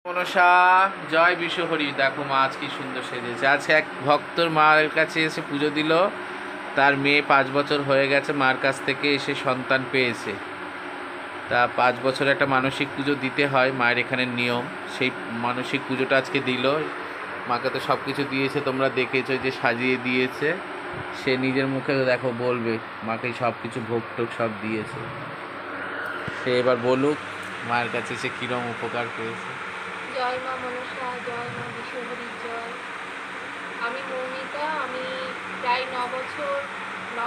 মনসা জয় বিশ্বহরি। দেখো মা আজ কি সুন্দর সেজেছে। আজকে এক ভক্তর মার কাছে এসে পুজো দিল। তার মেয়ে 5 বছর হয়ে গেছে, মার কাছ থেকে এসে সন্তান পেয়েছে। তা 5 বছর একটা মানসিক পুজো দিতে হয়, মায়ের এখানে নিয়ম। সেই মানসিক পুজোটা আজকে দিল। মাকে তো সব কিছু দিয়েছে, তোমরা দেখেছো যে সাজিয়ে দিয়েছে। সে নিজের মুখে দেখো বলবে মাকে সব কিছু ভোগ টোগ সব দিয়েছে। সে এবার বলুক মায়ের কাছে সে কীরকম উপকার পেয়েছে। জয় মা মনসা, জয় মা বিশ্বহরির জয়। আমি মৌমিতা, আমি প্রায় 9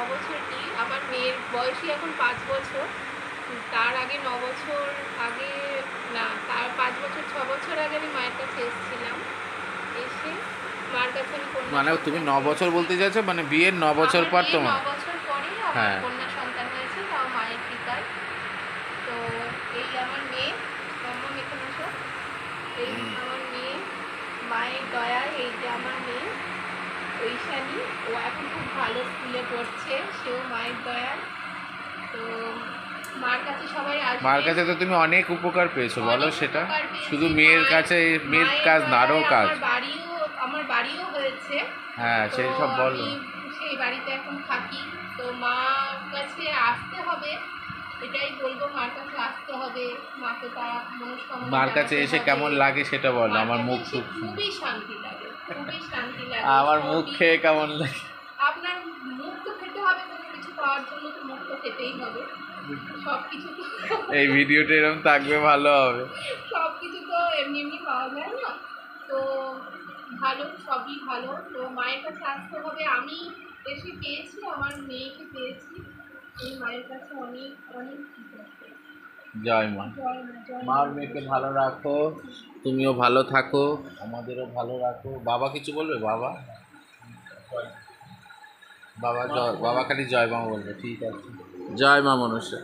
বছর কি, আমার মেয়ের বয়সই এখন 5 বছর। তার আগে 9 বছর আগে, না তার 5 বছর 6 বছর আগে আমি মায়ের কাছে এসেছিলাম। এসে মার কাছে আমি মানে তুমি 9 বছর বলতে চাইছো, মানে বিয়ের 9 বছর পর তোমার? 9 বছর পরেই আমার হ্যাঁ। কন্যা সন্তান হয়েছে, তাও মায়ের কৃপায়। তো এই আমার মেয়ে, আমার এখানে এসো। এই আমার মেয়ে, মায়ের দয়ায় এই যে আমার মেয়ে ঐশানী, ও এখন খুব ভালো স্কুলে পড়ছে, সেও মায়ের দয়ায়। তো মার কাছে সবাই আসবে। মার কাছে তো তুমি অনেক উপকার পেয়েছো, বলো সেটা। শুধু পেয়েছি, মেয়ের কাছে, মেয়ের কাজ না, আরও কাজ। আমার বাড়িও হয়েছে। হ্যাঁ, তো সেই সব বলো। আমি সেই বাড়িতে এখন থাকি। তো মার কাছে আসতে হবে, এটাই বলবো, মার কাছে আসতে হবে। মাকে তার মনস্কামনা মার কাছে জানাতে এসে হবে। কেমন লাগে সেটা বলো। মার আমার কাছে মুখ এসে টুক খুবই শান্তি লাগে, খুবই শান্তি লাগে। আমার মুখ সবই- খেয়ে কেমন লাগে। আপনার মুখ তো খেতে হবে, কোনো কিছু পাওয়ার জন্য তো মুখ তো খেতেই হবে। সব কিছু তো এই ভিডিওটা এরকম থাকবে, ভালো হবে। সব কিছু তো এমনি এমনি পাওয়া যায় না। তো ভালো, সবই ভালো। তো মায়ের কাছে আসতে হবে। আমি এসে পেয়েছি, আমার মেয়েকে পেয়েছি। এই মায়ের কাছে অনেক অনেক কিছু আছে। জয় মা। জয় মা, জয় মা। মার মেয়েকে ভালো রাখো, তুমিও ভালো থাকো, আমাদেরও ভালো রাখো। বাবা কিছু বলবে? বাবা বাবা জয়, বাবা খালি জয় মা বলবে। ঠিক আছে, জয় মা মনসা।